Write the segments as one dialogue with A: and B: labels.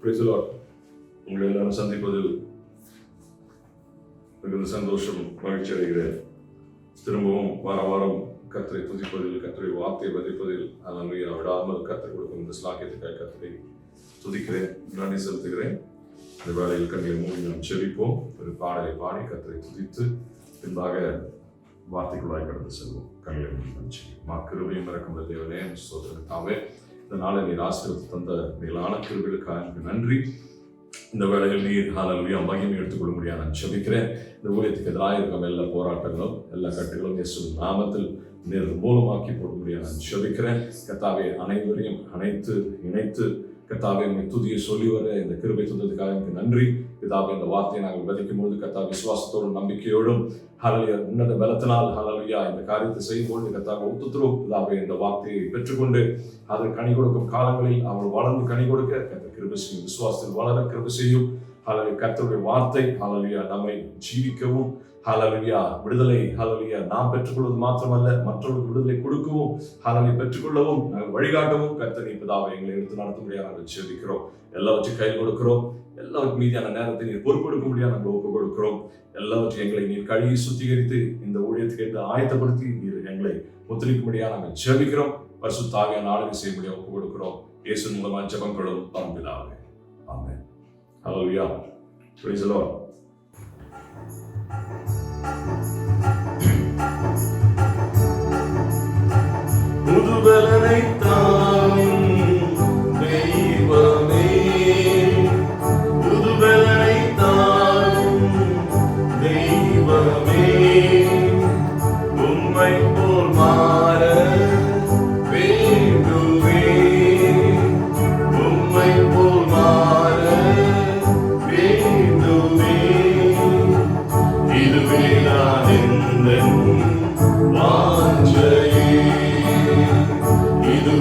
A: Praise the Lord. உங்களை எல்லாரும் சந்திப்பதில் மிகுந்த சந்தோஷம், மகிழ்ச்சி அடைகிறேன். திரும்பவும் வாரம் கர்த்தரை துதிப்பதில், கர்த்தரை வார்த்தையை பதிப்பதில் அல்லேலூயா விடாமல் கர்த்தர் கொடுக்கும் இந்த ஸ்லாக்கியத்துக்காக கர்த்தரை துதிக்கிறேன், நன்றி செலுத்துகிறேன். இந்த வேளையில் கண்களை மூடி நாம் செபிப்போம். ஒரு பாடலை பாடி கர்த்தரை துதித்து பின்பாக வார்த்தைக்குள்ளாய் கடந்து செல்வோம். கண்களை மூடி நாம் செபிப்போம். கிருபையும் இரக்கமுள்ள தேவனே, ஸ்தோத்திரத்தாவே, இந்த நாளை நீர் ஆசீர்வதித்து தந்த மேலான கிருபைகளுக்காக எனக்கு நன்றி. இந்த வேளையில் நீர் ஹல்லேலூயா மகிமை எடுத்துக்கொள்ள முடியாது நான் ஜெபிக்கிறேன். இந்த ஊழியத்துக்கு எதிராக இருக்கும் எல்லா போராட்டங்களும் எல்லா கட்டுகளும் இயேசுவின் நாமத்தில் நீர் மூலமாக்கி போட முடியாது நான் ஜெபிக்கிறேன். கர்த்தாவே, அனைவரையும் இணைத்து கர்த்தாவே உம்மை துதியை சொல்லி வர இந்த கிருபை தந்ததுக்காக எனக்கு நன்றி. பிதாவே, இந்த வார்த்தையை நாங்கள் விதைக்கும் பொழுது கர்த்தாவே விசுவாசத்தோடும் நம்பிக்கையோடும் ஹல்லேலூயா உன்னத பலத்தினால் ஹல்லேலூயா இந்த காரியத்தை செய்யும்போது கர்த்தாவே ஒத்துத்துறோம். பிதாவே, இந்த வார்த்தையை பெற்றுக்கொண்டு அது கனி கொடுக்கும் காலங்களில் அவள் வளர்ந்து கனி கொடுக்க கர்த்தர் கிருபை செய்யும், விசுவாசத்தில் வளர கிருபை செய்யும். ஹல்லேலூயா கர்த்தருடைய வார்த்தை ஹல்லேலூயா நம்மை ஜீவிக்கவும் ஹல்லேலூயா விடுதலை ஹல்லேலூயா நாம் பெற்றுக்கொள்வது மாத்திரமல்ல, மற்றவர்களுக்கு விடுதலை கொடுக்கவும் ஹல்லேலூயா பெற்றுக்கொள்ளவும் நாங்கள் வழிகாட்டவும் கர்த்தர் பிதாவை எங்களை எடுத்து நடத்த முடியாது நாங்கள் ஜெபிக்கிறோம். எல்லாவற்றையும் கையில் கொடுக்கிறோம். எல்லாருக்கும் மீதியான நேரத்தை நீர் பொறுப்பெடுக்க முடியாது நாங்கள் ஒப்பு கொடுக்கிறோம். எல்லாவற்றையும் எங்களை நீர் கழுவி சுத்திகரித்து இந்த ஊழியத்துக்கு என்று ஆயத்தப்படுத்தி நீர் எங்களை முத்திரிக்க முடியாது நாங்கள் ஜெபிக்கிறோம். பரிசுத்த ஆவியான ஆளுகை செய்ய முடியாது ஒப்பு கொடுக்கிறோம். இயேசு மூலமா ஜெபங்களும் பரம்பிலாவே. ஆமென். ஹல்லேலூயா. Praise the Lord. புதுபலனை தாரும் தெய்வமே, புதுபலனை தாரும் தெய்வமே, உம்மை போல் மாற வேண்டுமே, உம்மை போல் மாற வேண்டுமே, இதுவே நான் எந்தன் வாஞ்சையே, இதுவே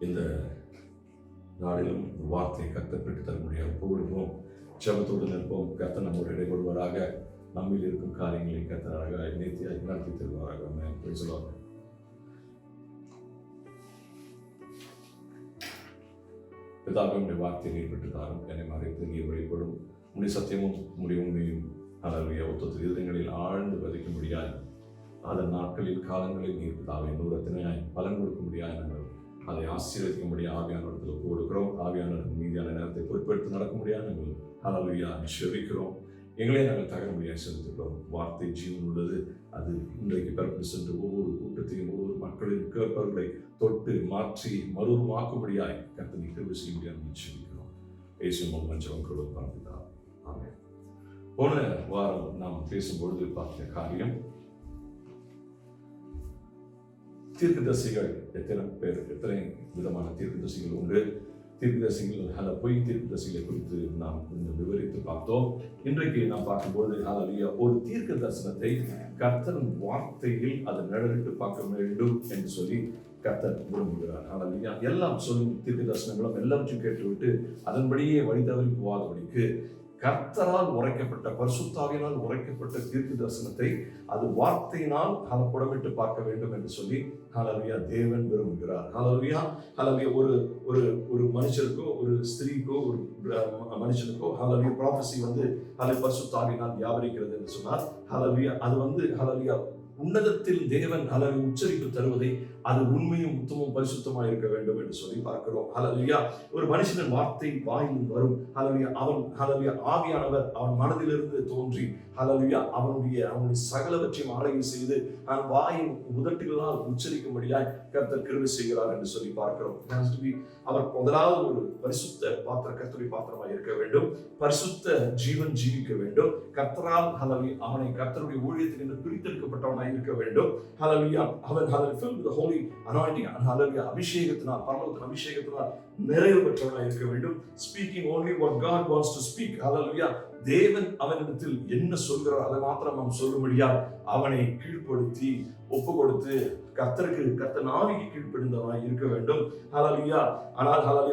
A: இந்த நாளிலும் வார்த்தையை கர்த்தர் பெற்று தர முடியாது. ஒப்புவிடுவோம், ஜெபத்தோடு நிற்போம். கர்த்தர் நம்மோடு இடைபடுவாராக. நம்மில் இருக்கும் காரியங்களை கர்த்தராக நேர்த்தியாக நடத்தி தருவாராக. ஆமென். சொல்லுவாங்க. பிதாவே, உடைய வார்த்தையை நீர் பெற்று தாரும். என்னை மறைத்து நீர் வழிபடும் உடைய சத்தியமும் உடைய உண்மையும் அல்லவைய ஒத்தத்தில் இதயங்களில் ஆழ்ந்து பதிக்க முடியாது. அதன் நாட்களில் காலங்களில் நீர் பிதாவை நூறத்தினாய் பலன் கொடுக்க முடியாது. நாங்கள் அதை ஆசீர்வதிக்க முடியாது. ஆவியானவரத்தில் ஒப்பு கொடுக்கிறோம். ஆவியானவர் மீதியான நேரத்தை பொறுப்பெடுத்து நடக்க முடியாது. நாங்கள் அல்லவையா செபிக்கிறோம். எங்களே நாங்கள் தகர முடியாது செலுத்துகிறோம். வார்த்தை ஜீவன் உள்ளது. அது இன்றைக்கு பிறப்பு சென்று ஒவ்வொரு கூட்டத்தையும் ஒவ்வொரு மக்களின் கேட்பவர்களை தொட்டு மாற்றி மறுமாக்கும்படியாய் கர்த்தர் கிருபை செய்ய முடியாது செபிக்கிறோம். இயேசுவின் மஞ்சள் பரப்பிட்டார். ஆமென். போன வாரம் நாம் பேசும்பொழுது பார்த்த காரியம், தீர்க்கதரிசிகள் எத்தனை விதமான தீர்க்கதரிசிகள் உண்டு. தீர்க்கதரிசிகள் பொய் தீர்க்கதரிசிகளை குறித்து நாம் கொஞ்சம் விவரித்து பார்த்தோம். இன்றைக்கு நாம் பார்க்கும்போது ஒரு தீர்க்க தரிசனத்தை கர்த்தரின் வார்த்தையில் அதை நிழலிட்டு பார்க்க வேண்டும் என்று சொல்லி கர்த்தர் விரும்புகிறார். எல்லாம் சொல்லும் தீர்க்க தரிசனங்களும் எல்லாவற்றையும் கேட்டுவிட்டு அதன்படியே வழி தவறி போகாதபடிக்கு கர்த்தரால் உரைக்கப்பட்ட பரிசுத்தாவினால் உரைக்கப்பட்ட தீர்க்க தரிசனத்தை அது வார்த்தையினால் புடமிட்டு பார்க்க வேண்டும் என்று சொல்லி தேவன் விரும்புகிறார். ஒரு மனுஷருக்கோ ஒரு ஸ்திரீக்கோ ஒரு மனுஷனுக்கோ ப்ராபசி பரிசுத்தாவினால் வியாபரிக்கிறது என்று சொன்னால் அது உன்னதத்தில் தேவன் உச்சரிப்பு தருவதை அது உண்மையும் உத்தமும் பரிசுத்தமாக இருக்க வேண்டும் என்று சொல்லி பார்க்கிறோம். ஒரு மனுஷனின் வார்த்தை வாயில் வரும். அவன் ஆவியானவர் அவன் மனதிலிருந்து தோன்றி அவனுடைய சகலவற்றையும் ஆளுகை செய்து வாயின் உதட்டுகளால் உச்சரிக்கும்படியாய் கர்த்தர் கிருபை செய்கிறார் என்று சொல்லி பார்க்கிறோம். அவர் முதலாவது ஒரு பரிசுத்த கர்த்தருடைய பாத்திரமாக இருக்க வேண்டும். பரிசுத்த ஜீவன் ஜீவிக்க வேண்டும். கர்த்தரால் அவனை கர்த்தருடைய ஊழியத்தில் என்று பிரித்தெடுக்கப்பட்டவனாய் இருக்க வேண்டும். அபிஷேகத்தினால் பரலோகத்தின் அபிஷேகத்தினால் நிறைவு பெற்றவனாய் இருக்க வேண்டும். Speaking only what God wants to speak. தேவன் அவனிடத்தில் என்ன சொல்கிறார் அதை மாத்திரம் நாம் சொல்லும்படியா அவனை கீழ்ப்படுத்தி ஒப்பு கொடுத்து கர்த்தர் ஆவிக்கு கீழ்ப்படிந்தவனாய் இருக்க வேண்டும். ஆனால்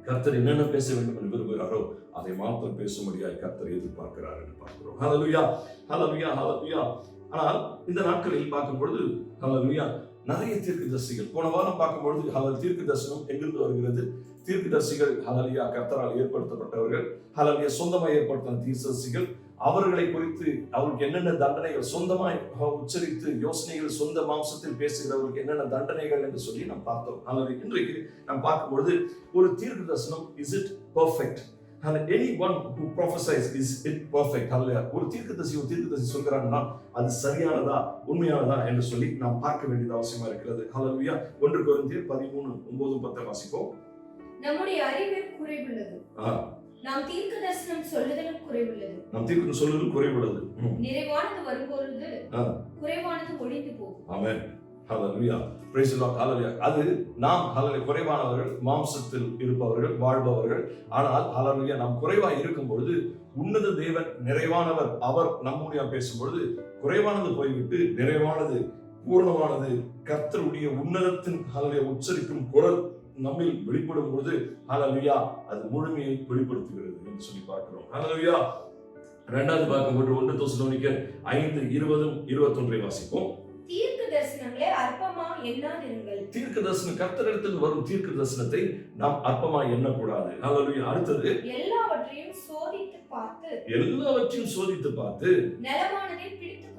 A: கர்த்தர் என்னென்ன பேச வேண்டும் என்று விரும்புகிறாரோ அதை மாத்திரம் பேசும்படியாய் கர்த்தர் எதிர்பார்க்கிறார் என்று பார்க்கிறோம். ஆனால் இந்த நாட்களில் பார்க்கும் பொழுது நிறைய தீர்க்கதரிசிகள், போன வாரம் பார்க்கும்பொழுது தீர்க்க தரிசனம் எங்கிருந்து வருகிறது? தீர்க்கதரிசிகள் கர்த்தரால் ஏற்படுத்தப்பட்டவர்கள், சொந்தமாக ஏற்படுத்தின தீர்க்கதரிசிகள். அவர்களை குறித்து அவருக்கு என்னென்ன தண்டனைகள், சொந்தமாய் உச்சரித்து யோசனைகள் சொந்த மாம்சத்தில் பேசுகிறவர்களுக்கு என்னென்ன தண்டனைகள் என்று சொல்லி நாம் பார்த்தோம். இன்றைக்கு நாம் பார்க்கும்பொழுது ஒரு தீர்க்க தரிசனம், is it perfect? anyone who prophesies, is it perfect? ஒரு தீர்க்கதரிசி சொல்கிறாங்கன்னா அது சரியானதா உண்மையானதா என்று சொல்லி நாம் பார்க்க வேண்டியது அவசியமா இருக்கிறது. 1 கொரிந்தியர் 13:9-10 வாசிப்போம்.
B: நம்முடைய அறிவில் குறைவுள்ளது, நாம் தீர்க்கதரிசனம் சொல்லுதலும் குறைவுள்ளது, நிறைவானது வரும்பொழுது குறைவானது ஒழிந்து போகும்.
A: ஆமென். ஹalleluya. praise the Lord. hallelujah. அது நாம் குறைவானவர்கள், மாம்சத்தில் இருப்பவர்கள், வாழ்பவர்கள். ஆனால் ஹalleluya நாம் குறைவாய் இருக்கும் பொழுது உன்னத தேவன் நிறைவானவர். அவர் நம்முடைய பேசும்பொழுது குறைவானது போய்விட்டு நிறைவானது பூர்ணமானது கர்த்தருடைய உன்னதத்தின் உச்சரிக்கும் குரல் நம்மில் வெளிப்படும் பொழுது ஹalleluya அது முழுமையை வெளிப்படுத்துகிறது என்று சொல்லி பார்க்கிறோம். ஹalleluya. இரண்டாவது பார்க்கும்போது 1 தெசலோனிக்கர் 5:20-21 வாசிப்போம்.
B: தீர்க்க தரிசனங்களே அற்பமா எண்ணாதிருங்கள்.
A: தீர்க்க தரிசனம், கர்த்தரிடத்தில் வரும் தீர்க்க தரிசனத்தை நாம் அற்பமா எண்ணக்கூடாது. ஹalleluya. அடுத்தது எல்லாவற்றையும் சோதித்து பார்த்து நலமானதை பிடித்துக்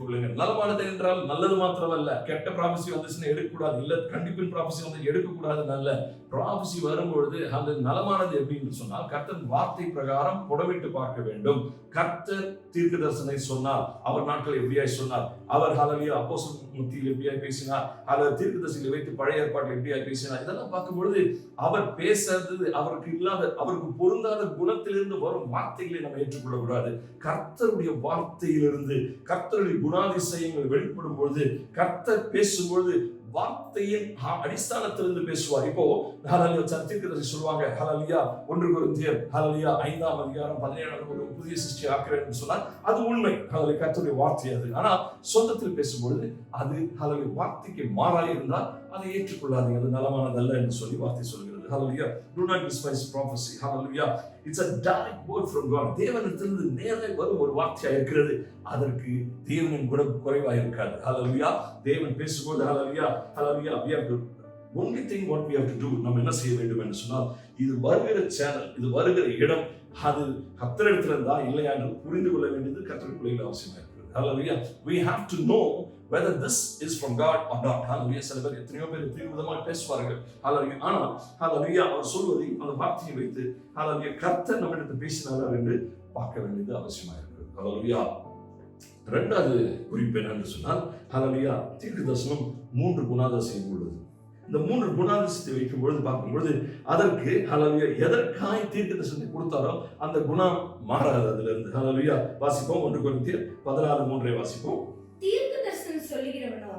A: கொள்ளுங்கள். நலமானது என்றால் நல்லது மாத்திரமல்ல. கெட்ட ப்ராபசி வந்துச்சுன்னா எடுக்கக்கூடாது, இல்ல கண்டிப்பின் ப்ராபசி வந்து எடுக்கக்கூடாது. நல்ல ப்ராபசி வரும்பொழுது அந்த நலமானது எப்படின்னு சொன்னால் கர்த்தர் வார்த்தை பிரகாரம் புடமிட்டு பார்க்க வேண்டும். கர்த்தர் தீர்க்க தரிசனை சொன்னார், அவர் நாட்கள் எப்படியாய் சொன்னார், அவர் அப்போஸ்தலர் மத்தியில் எப்படியாய் பேசினார், தீர்க்க தரிசனங்களை வைத்து பழைய ஏற்பாட்டில் எப்படியாய் பேசினார். இதெல்லாம் பார்க்கும்பொழுது அவர் பேசுறது அவருக்கு பொருந்தாத குணத்திலிருந்து வரும் வார்த்தைகளை நம்ம ஏற்றுக்கொள்ளக்கூடாது. கர்த்தருடைய வார்த்தையிலிருந்து கர்த்தருடைய குணாதிசயங்கள் வெளிப்படும் பொழுது, கர்த்தர் பேசும்பொழுது
C: வார்த்தையின் அடிஸ்தானத்திலிருந்து பேசுவார். இப்போ ஹல்லேலூயா தீர்க்கதரிசி சொல்வாங்க, ஹல்லேலூயா 1 கொரிந்தியர் ஹல்லேலூயா 5ஆம் அதிகாரம் 17ஆம் ஒரு புதிய சிருஷ்டி ஆக்குறேன்னு சொன்னா அது உண்மை. ஹல்லேலூயா கர்த்தருடைய வார்த்தை அது. ஆனா சொந்தத்தில் பேசும்பொழுது அது ஹல்லேலூயா வார்த்தைக்கு மாறாக இருந்தால் அதை ஏற்றுக்கொள்ளாதீங்க, அது நலமானதல்ல என்று சொல்லி வார்த்தை சொல்கிறது. Hallelujah. Do not despise prophecy. Hallelujah. It's a direct word from God. தேவனிடத்திலிருந்து நேரே வரும் ஒரு வார்த்தையா இருக்கிறது. அதற்கு தேவனின் குணம் குறைவாக இருக்காது. Hallelujah. தேவன் பேசும்போது Hallelujah. Hallelujah. We have to only thing what we have to do. நம்ம என்ன செய்ய வேண்டும் என்று சொன்னால், இது வருகிற சேனல், இது வருகிற இடம், அது கர்த்தரிடத்தில் இருந்தா இல்லையா என்று புரிந்து கொள்ள வேண்டியது கர்த்தருக்குள்ள அவசியமா இருக்கிறது. Hallelujah. We have to know whether this is from God or not. Hallelujah. சில பேர் எத்தனையோ பேர் எத்தனையோ விதமாக பேசுவார்கள். Hallelujah. ஆனால் Hallelujah அவர் சொல்வதை அந்த வார்த்தையை வைத்து Hallelujah கர்த்தர் நம்மிடத்தில் பேசினார் என்று பார்க்க வேண்டியது அவசியமாக இருக்கிறது. Hallelujah. இரண்டாவது குறிப்பு என்னன்னு சொன்னால் Hallelujah தீர்க்க தரிசனம் 3 குணாதிசயம் உள்ளது. இந்த 3 குணாதிசயத்தை வைக்கும் பொழுது பார்க்கும்பொழுது அதற்கு Hallelujah எதற்காய் தீர்க்க தரிசனத்தை கொடுத்தாரோ அந்த குணம் மாறாது அதுல இருந்து. Hallelujah. வாசிப்போம் 1 கொரிந்தியர் 16:3 வாசிப்போம்.
B: தீர்க்க தரிசனம் சொல்லுகிறவனோ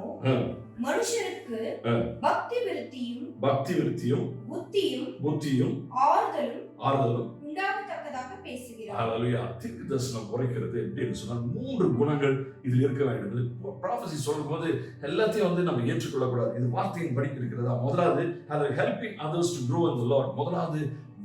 B: மனுஷருக்கு பக்தி விருத்தியும் புத்தியும் ஆறுதலும் உண்டாகத்தக்கதாக பேசுகிறார்.
C: ஹல்லேலூயா. தீர்க்க தரிசனம் குறைக்கிறது எப்படின்னு சொன்னால் 3 குணங்கள் இதில் இருக்க வேண்டும். ப்ராஃபஸி சொல்லும்போது எல்லாத்தையும் நம்ம ஏற்றுக்கொள்ளக்கூடாது. இது வார்த்தையின் படி இருக்கிறதா? முதலாவது helping others to grow in the Lord. முதலாவது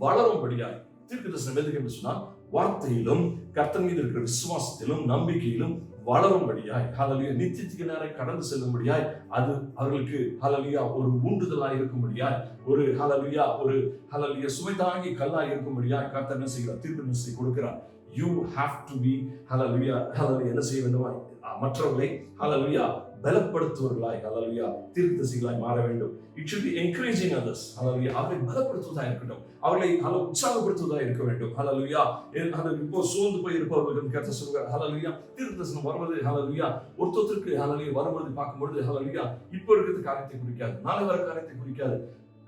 C: வளரும்படியாய் தீர்க்க தரிசனம் எதுக்கு என்று சொன்னால் வார்த்தையிலும் கர்த்தர் மீது இருக்கிற விசுவாசத்திலும் நம்பிக்கையிலும் வளரும்படியாய் ஹல்லேலூயா நித்தியத்துக்கு நேரே கடந்து செல்லும்படியாய் அது அவர்களுக்கு ஹல்லேலூயா ஒரு ஊண்டுதலாய் இருக்கும்படியாய் ஒரு ஹல்லேலூயா சுமை தாங்கி கல்லாய் இருக்கும்படியாய் கர்த்தர் என்ன செய்கிறார்? தீர்க்கதரிசனத்தை கொடுக்கிறார். You have to be ஹல்லேலூயா என்ன செய்ய வேண்டும்? மற்றவர்களை ஹல்லேலூயா பலப்படுத்துவர்களாய் ஹல்லேலூயா தீர்க்கதரிசிகளாய் மாற வேண்டும். It should be encouraging others. ஹல்லேலூயா அவர்களை பலப்படுத்துவதாக இருக்கட்டும், அவர்களை உற்சாகப்படுத்துவதாக இருக்க வேண்டும். ஹல்லேலூயா இப்போ சோர்ந்து போய் இருப்பவர்களுக்கு கர்த்தர் சொல்கிறார் ஹல்லேலூயா தீர்க்கதரிசனம் வருவது ஹல்லேலூயா ஒருத்தருக்கு ஹல்லேலூயா வரும்போது பார்க்கும்பொழுது ஹல்லேலூயா இப்போ இருக்கிற காரியத்தை குறிக்காது, நாளை வர காரியத்தை குறிக்காது,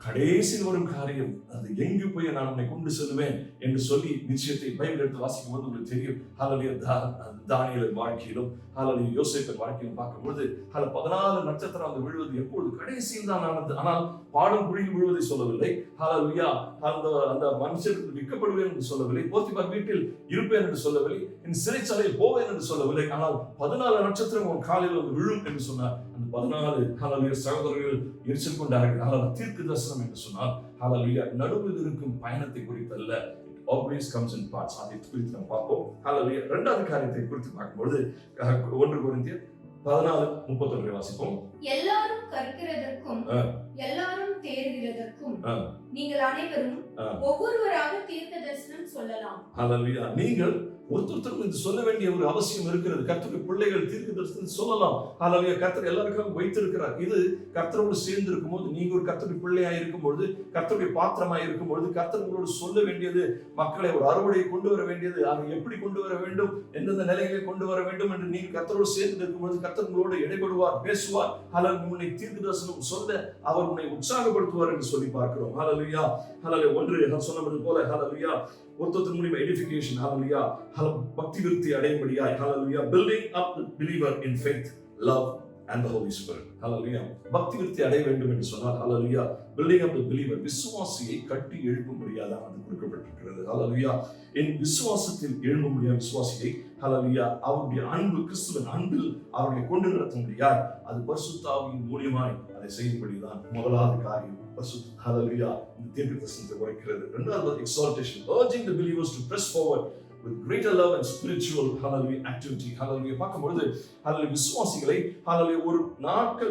C: கடைசியில் வரும் காரியம் அது எங்கு போய் நான் உன்னை கொண்டு செல்வேன் என்று சொல்லி நிச்சயத்தை பைபிள் எடுத்து வாசிக்கும் போது உங்களுக்கு தெரியும். ஹல்லேலூயா தானியேலின் வாழ்க்கையிலும் ஹல்லேலூயா யோசேப்பின் வாழ்க்கையிலும் பார்க்கும்போது 14 நட்சத்திரம் அந்த விழுவது எப்பொழுது கடைசியில் தான் ஆனது. ஆனால் பாடும் குழியில் விழுவதை சொல்லவில்லை. ஹல்லேலூயா அந்த மனுஷருக்கு விற்கப்படுவேன் என்று சொல்லவில்லை, போத்திபார் வீட்டில் இருப்பேன் என்று சொல்லவில்லை, என் சிறைச்சாலையில் போவேன் என்று சொல்லவில்லை. ஆனால் 14 நட்சத்திரம் உன் காலையில் வந்து விழும் என்று சொன்னார். அந்த 14 ஹல்லேலூயா சகோதரர்கள் எரிச்சல் கொண்டார்கள். ஆனால் தீர்க்க தரிசனம் என்று சொன்னால் ஹல்லேலூயா நடுவில் இருக்கும் பயணத்தை குறித்தல்ல, always comes in parts. அதை குறித்து நாம் பார்ப்போம். ஹல்லேலூயா. இரண்டாவது காரியத்தை குறித்து பார்க்கும்போது 1 கொரிந்தியர் 14:31 வாசிப்போம்.
B: எல்லாரும் கற்கிறதற்கும் எல்லாரும் தேர்கிறதற்கும் நீங்கள் அனைவரும் ஒவ்வொருவராக தீர்க்க தரிசனம் சொல்லலாம்.
C: ஹல்லேலூயா. நீங்கள் ஒருத்தருக்கும் இது சொல்ல வேண்டிய ஒரு அவசியம் இருக்கிறது. கர்த்தருடைய பிள்ளைகள் தீர்க்க தரிசனம் சொல்லலாம். ஹல்லேலூயா. கர்த்தர் எல்லாருக்கும் வைத்திருக்கிறார். இது கர்த்தரோடு சேர்ந்து இருக்கும்போது, நீங்க ஒரு கர்த்தருடைய பிள்ளையாய் இருக்கும்போது, கர்த்தருடைய பாத்திரமாய் இருக்கும்போது, கர்த்தர் உங்களோடு சொல்ல வேண்டியது, மக்களை ஒரு அறுவடையை கொண்டு வர வேண்டியது, அதை எப்படி கொண்டு வர வேண்டும், எந்தெந்த நிலைகளை கொண்டு வர வேண்டும் என்று நீங்க கர்த்தரோடு சேர்ந்து இருக்கும்போது கர்த்தர் உங்களோடு இடைபடுவார், பேசுவார். ஹல்லேலூயா. உன்னை தீர்க்க தரிசனம் சொல்ல அவர் உன்னை உற்சாகப்படுத்துவார் என்று சொல்லி பார்க்கிறோம். ஹல்லேலூயா. ஹல்லேலூயா. ஒன்று நான் சொன்னது போல ஹல்லேலூயா ஒருத்தர் மூலமா எடிஃபிகேஷன் ஹல்லேலூயா பக்தி விருத்தி அடையும்படியாய் hallelujah building up the believer in faith love and the Holy Spirit. Hallelujah. பக்தி விருத்தி அடைய வேண்டும் என்று சொன்னால் ஹல்லேலூயா building up the believer விசுவாசியை கட்டி எழுப்பும்படியாக அது கொடுக்கப்பட்டிருக்கிறது. ஹல்லேலூயா. என் விசுவாசத்தில் எழும்பும்படியாக விசுவாசியை ஹல்லேலூயா அவருடைய அன்பு கிறிஸ்துவின் அன்பில் அவர்களை கொண்டு நடத்தும்படியாய் அது பரிசுத்த ஆவியின் மூலமாய் அதை செய்யும்படிதான் முதலாவது காரியம். பரிசுத்த ஹல்லேலூயா இந்த தீர்க்க தரிசனத்தை உரைக்கிறது. இரண்டாவது exaltation, urging the believers to press forward with greater love and spiritual hallelujah activity. hallelujah பார்க்கும்போது hallelujah விசுவாசிகளை hallelujah ஒரு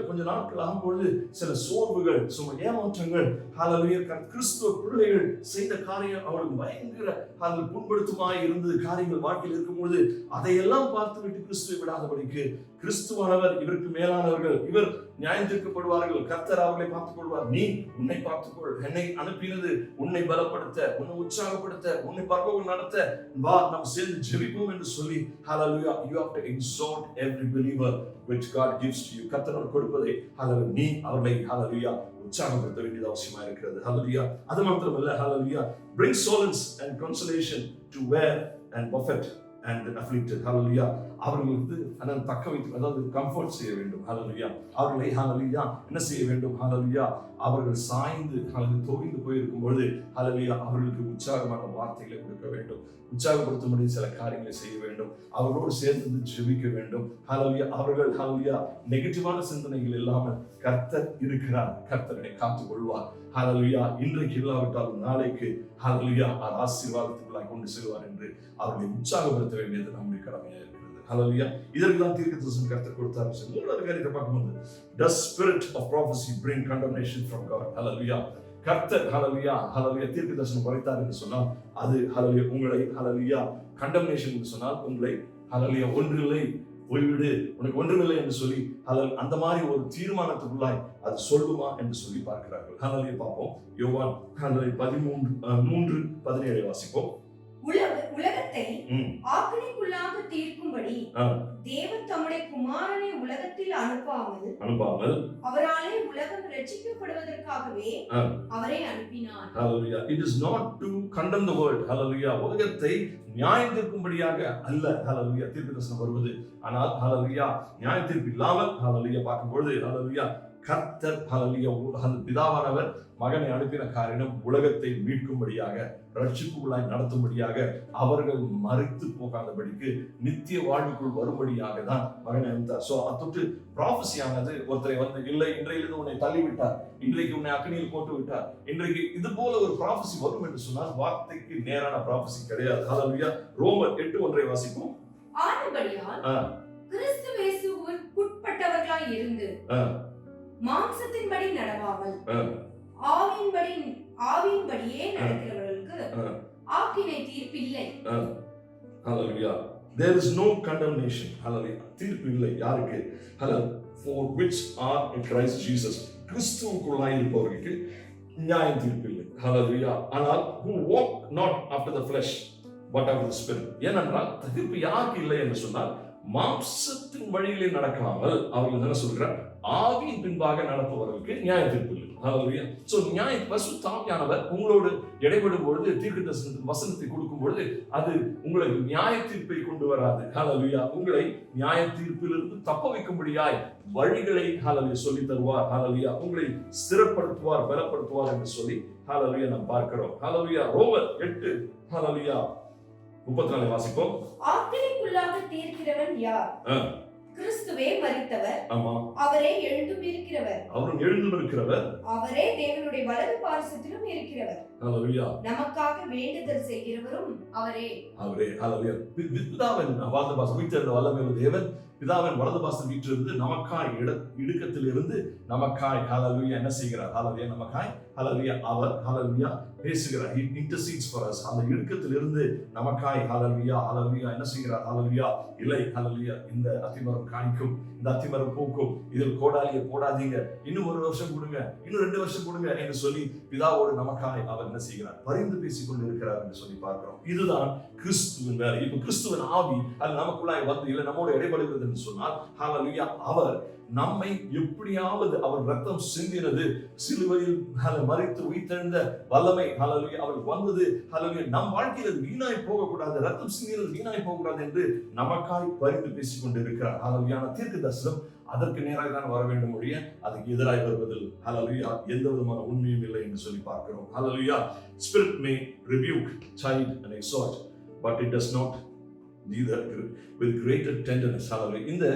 C: கொஞ்ச நாட்கள் ஆகும்போது சில சோர்வுகள் சும்மா ஏமாற்றங்கள் hallelujah கிறிஸ்துவ பிள்ளைகள் செய்த காரியம் அவர்களுக்கு பயங்கர hallelujah புண்படுத்துமாய் இருந்தது காரியங்கள் வாழ்க்கையில் இருக்கும்போது அதையெல்லாம் பார்த்துவிட்டு கிறிஸ்துவை விடாதபடிக்கு கிறிஸ்துவானவர் இவருக்கு மேலானவர்கள், இவர் நியாயம் தீர்க்கப்படுவார்கள், கர்த்தர் அவர்களை பார்த்துக் கொள்வார், நீ உன்னை பார்த்துக்கொள், என்னை அனுப்பினது உன்னை பலப்படுத்த, உன்னை உற்சாகப்படுத்த, உன்னை பரலோகம் நடத்த, வா நாம் சேர்ந்து ஜெபிப்போம் என்று சொல்லி hallelujah you have to exhort every believer which God gives to you. கர்த்தர் கொடுப்பதை hallelujah நீ அவர்களை hallelujah உற்சாகப்படுத்த வேண்டியது அவசியமா இருக்கிறது. hallelujah அது மாத்திரமல்ல hallelujah bring solace and consolation to wear and buffet and the afflicted. Hallelujah. அவர்களுக்கு அதான் தக்க வைத்து, அதாவது கம்ஃபர்ட் செய்ய வேண்டும். ஹalleluya. அவர்களை ஹalleluya என்ன செய்ய வேண்டும்? ஹalleluya அவர்கள் சாய்ந்து தோய்ந்து போயிருக்கும் பொழுது ஹalleluya அவர்களுக்கு உற்சாகமான வார்த்தைகளை கொடுக்க வேண்டும். உற்சாகப்படுத்தும்படி சில காரியங்களை செய்ய வேண்டும். அவர்களோடு சேர்ந்து ஜெபிக்க வேண்டும். ஹalleluya அவர்கள் ஹalleluya நெகட்டிவான சிந்தனைகள் இல்லாமல் கர்த்தர் இருக்கிறார், கர்த்தரை காத்துக் கொள்வார். ஹalleluya இன்றைக்கு இல்லாவிட்டாலும் நாளைக்கு ஹalleluya ஆசீர்வாதத்துக்குள்ளாய் கொண்டு செல்வார் என்று அவர்களை உற்சாகப்படுத்த வேண்டியது நம்முடைய கடமையாக இருக்கிறது. ஹalleluya இதற்கு தான் தீர்க்கதரிசனம் கர்த்தர் கொடுத்தார். மூணாவது காரியத்தை பார்க்கும்போது, does spirit of prophecy bring condemnation from God? ஹalleluya கர்த்தர் ஹalleluya தீர்க்கதரிசனம் உரைத்தார் என்று சொன்னால் அது ஹalleluya உங்களை ஹalleluya கண்டம்னேஷன் என்று சொன்னால் உங்களை ஹalleluya ஒன்றில்லை போய்விடு உனக்கு ஒன்றுமில்லை என்று சொல்லி அந்த மாதிரி ஒரு தீர்மானத்துக்குள்ளாய் அது சொல்லுமா என்று சொல்லி பார்க்கிறார்கள். ஹalleluya பார்ப்போம். யோவான் 13:17 வாசிப்போம்.
B: உலகத்தை ஆக்கினைக்குள்ளாக தீர்க்கும்படி தேவன் தம்முடைய குமாரனை உலகத்தில் அனுப்பாமல் அவராலே உலகம் ரட்சிக்கப்படுவதற்காகவே அவரை அனுப்பினார்.
C: Hallelujah. It is not to condemn the world. Hallelujah. உலகத்தை நியாயம் தீர்க்கும்படியாக அல்ல ஹalleluya தீர்க்கதரிசனம் வருவது. ஆனால் ஹalleluya நியாய தீர்ப்பு இல்லாமல் ஹalleluya பார்க்கும்போது ஹalleluya கர்த்தர் ஹalleluya பிதாவானவர் மகனை அனுப்பின காரியம் உலகத்தை மீட்கும்படியாக, ரட்சிப்புக்குள்ளாய் நடத்தும்படியாக, அவர்கள் மரித்து போகாதபடிக்கு நித்திய வாழ்வுக்குள் வரும்படியாக தான் மகனை அனுப்பித்தார். சோ அத்தொட்டு ப்ராபசியானது ஒருத்தரை இல்லை இன்றையிலிருந்து உன்னை தள்ளிவிட்டார், இன்றைக்கு உன்னை அக்னியில் போட்டு விட்டார், இன்றைக்கு இது போல ஒரு ப்ராபசி வரும் என்று சொன்னால் வார்த்தைக்கு நேரான ப்ராபசி கிடையாது. ஹalleluya ரோமர் 8:1 வாசிப்போம்.
B: ஆனபடியால் கிறிஸ்து இயேசுவுக்குட்பட்டவர்களாய் இருந்து மாம்சத்தின்படி நடவாமல் ஆவியின்படியே நடக்கிறவர்களுக்கு ஆக்கினை தீர்ப்பில்லை.
C: Hallelujah. There is no condemnation. Hallelujah. தீர்ப்பு இல்லை யாருக்கு? For which are in Christ Jesus. கிறிஸ்துவுக்குள்ளாய் இருப்பவர்களுக்கு நியாய தீர்ப்பு இல்லை. Hallelujah. ஆனால் who walk not after the flesh but after the spirit. ஏனென்றால் தீர்ப்பு யாருக்கு இல்லை என்று சொன்னால் மாம்சத்தின் வழியிலே நடக்காமல் அவர்கள் என்ன சொல்கிறார்? ஆவியின் பின்பாக நடப்பவர்களுக்கு நியாய தீர்ப்பு இல்லை. ஹalleluya. சோ நியாய பரிசுத்த ஆவியானவர் உங்களோடு இடைபடும் பொழுது தீர்க்கதரிசனத்தின் வசனத்தை கொடுக்கும் பொழுது அது உங்களுக்கு நியாய தீர்ப்பை கொண்டு வராது. ஹalleluya உங்களை நியாய தீர்ப்பிலிருந்து தப்ப வைக்கும்படியாய் வழிகளை ஹalleluya சொல்லி தருவார். ஹalleluya உங்களை ஸ்திரப்படுத்துவார், பலப்படுத்துவார் என்று சொல்லி ஹalleluya நாம் பார்க்கிறோம். ஹalleluya ரோமர் 8 ஹalleluya 34 வாசிப்போம்.
B: ஆக்கினைக்குள்ளாக தீர்க்கிறவன் யார்? கிறிஸ்துவே மரித்தவர், அவரே எழுந்தும் இருக்கிறவர்,
C: அவரும் எழுந்தும் இருக்கிறவர்,
B: அவரே தேவனுடைய வலது பார்சத்திலும் இருக்கிறவர்.
C: ஹalleluya
B: நமக்காக வேண்டுதல் செய்கிறவரும் அவரே.
C: ஹalleluya பிதாவின் வலது பாசம் வீற்றிருந்த வல்லமையுள்ள தேவன் பிதாவின் வலது பாசம் வீற்றிருந்து நமக்காய் இடுக்கத்தில் இருந்து நமக்காய் ஹalleluya என்ன செய்கிறார்? ஹalleluya நமக்காய் ஹalleluya அவர் ஹalleluya பேசுகிறார். He intercedes for us. அந்த இடுக்கத்தில் இருந்து நமக்காய் ஹalleluya என்ன செய்கிறார்? ஹalleluya இல்லை ஹalleluya இந்த அத்திமரம் காய்க்கும், இந்த அத்திமரம் பூக்கும், இதில் கோடாலியை போடாதீங்க, இன்னும் 1 வருஷம் கொடுங்க, இன்னும் 2 வருஷம் கொடுங்க என்று சொல்லி பிதாவோடு நமக்காய் அவர் என்ன செய்கிறார்? பரிந்து பேசிக் கொண்டு இருக்கிறார் என்று சொல்லி பார்க்கிறோம். இதுதான் கிறிஸ்துவின் வேலை. இப்ப கிறிஸ்துவின் ஆவி அது நமக்குள்ளாய் வந்து இல்லை நம்மோடு இடைபடுகிறது என்று சொன்னால் ஹalleluya அவர் நம்மை எப்படியாவது அவர் ரத்தம் சிந்தினது சிலுவையில் மரித்து உயிர்த்தெழுந்த வல்லமை ஹalleluya அவருக்கு வந்தது ஹalleluya நம் வாழ்க்கையில் வீணாய் போகக்கூடாது, ரத்தம் சிந்தினது வீணாய் போகக்கூடாது என்று நமக்காய் பரிந்து பேசிக் கொண்டு இருக்கிறார். ஹalleluya தீர்க்கதரிசனம் அதற்கு நேராக தான் வர வேண்டும் ஒழிய அதுக்கு எதிராய் வருவதில் ஹalleluya எந்த விதமான உண்மையும் இல்லை என்று சொல்லி பார்க்கிறோம். ஹalleluya spirit may rebuke, chide and exhort, but it does not neither with greater tenderness. ஹalleluya இந்த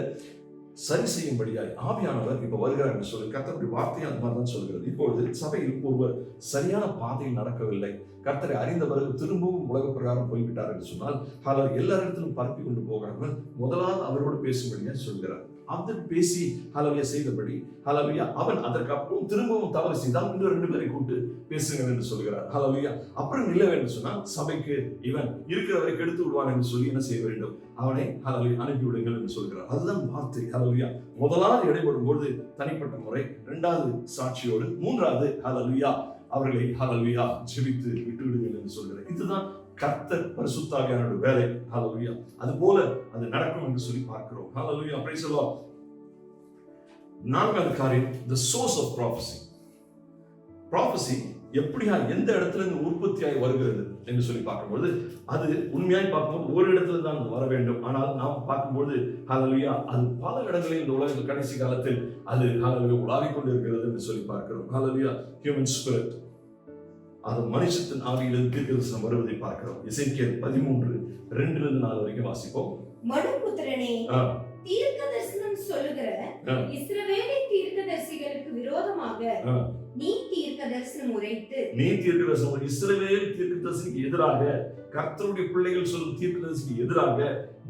C: சரி செய்யும்படியாய் ஆவியானவர் இப்ப வருகிறார் என்று சொல்லி கர்த்தருடைய வார்த்தை அந்த மாதிரி தான் சொல்கிறது. இப்பொழுது சபையில் ஒருவர் சரியான பாதையில் நடக்கவில்லை, கர்த்தரை அறிந்த பிறகு திரும்பவும் உலக பிரகாரம் போய்விட்டார் என்று சொன்னால் எல்லாரிடத்திலும் பரப்பி கொண்டு போகாமல் முதலாவது அவரோடு பேசும்படியா சொல்கிறார். அவர் பேசி ஹalleluya செய்தபடி ஹalleluya அவன் அதற்கு அப்புறம் திரும்பவும் தவறு செய்தால் இன்னும் 2 பேரை கூட்டு பேசுங்கள் என்று சொல்கிறார். ஹalleluya அப்புறம் இல்லை என்று சொன்னால் சபைக்கு இவன் இருக்கிறவரை கெடுத்து விடுவான் என்று சொல்லி என்ன செய்ய வேண்டும்? அவனை ஹalleluya அனுப்பி விடுங்கள் என்று சொல்கிறார். அதுதான் வார்த்தை. ஹalleluya முதலாவது இடைபடும் பொழுது தனிப்பட்ட முறை, 2வது சாட்சியோடு, 3வது ஹalleluya அவர்களை ஹalleluya ஜெபித்து விட்டுவிடுங்கள் என்று சொல்கிறார். இதுதான் கர்த்தர் பரிசுத்த ஆவியானவருடைய வேலை. ஹalleluya அதுபோல அது நடக்கும் என்று சொல்லி பார்க்கிறோம். ஹalleluya praise the Lord. 4வது காரியம், the source of prophecy. Prophecy எப்படியா எந்த இடத்துல இருந்து உற்பத்தியாகி வருகிறது என்று சொல்லி பார்க்கும்போது அது உண்மையாய் பார்க்கும்போது ஒரு இடத்துல தான் வர வேண்டும். ஆனால் நாம் பார்க்கும்போது ஹல்லேலூயா அது பல இடங்களில் இந்த உலகத்தில் கடைசி காலத்தில் அது ஹல்லேலூயா உலாவிக் கொண்டிருக்கிறது என்று சொல்லி பார்க்கிறோம். ஹல்லேலூயா ஹியூமன் ஸ்பிரிட் அது மனுஷத்தின் ஆவியிலிருந்து தீர்க்கதரிசனம் வருவதை பார்க்கிறோம். எசேக்கியேல் 13:2-4 வரைக்கும் வாசிப்போம்.
B: மனுபுத்திரனே, தீர்க்கதரிசனம் சொல்லுகிற இஸ்ரவேலின் தீர்க்கதரிசிகளுக்கு விரோதமாக நீ தீர்க்கதரிசனம் உரைத்து,
C: நீ தீர்க்கதரிசனம் இஸ்ரவேல் தீர்க்கதரிசிக்கு எதிராக, கர்த்தருடைய பிள்ளைகள் சொல்லும் தீர்க்கதரிசிக்கு எதிராக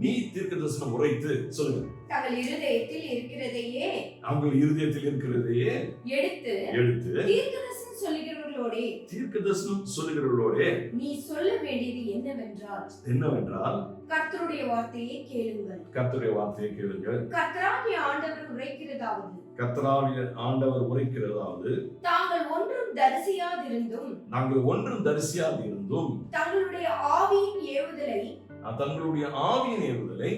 C: நீ தீர்க்கதரிசனம் உரைத்து சொல்லுங்க.
B: தங்கள் இருதயத்தில் இருக்கிறதையே,
C: அவங்க இருதயத்தில் இருக்கிறதையே எடுத்து
B: தீர்க்கதரிசனம் சொல்லுகிறவர்களோடே,
C: தீர்க்கதரிசனம் சொல்லுகிறவர்களோடே
B: நீ சொல்ல வேண்டியது என்னவென்றால்
C: கர்த்தருடைய வார்த்தையை கேளுங்கள்.
B: கர்த்தராகிய ஆண்டவர் உரைக்கிறதாவது, தாங்கள் ஒன்றும் தரிசியாதிருந்தும் தங்களுடைய ஆவியின் ஏவுதலை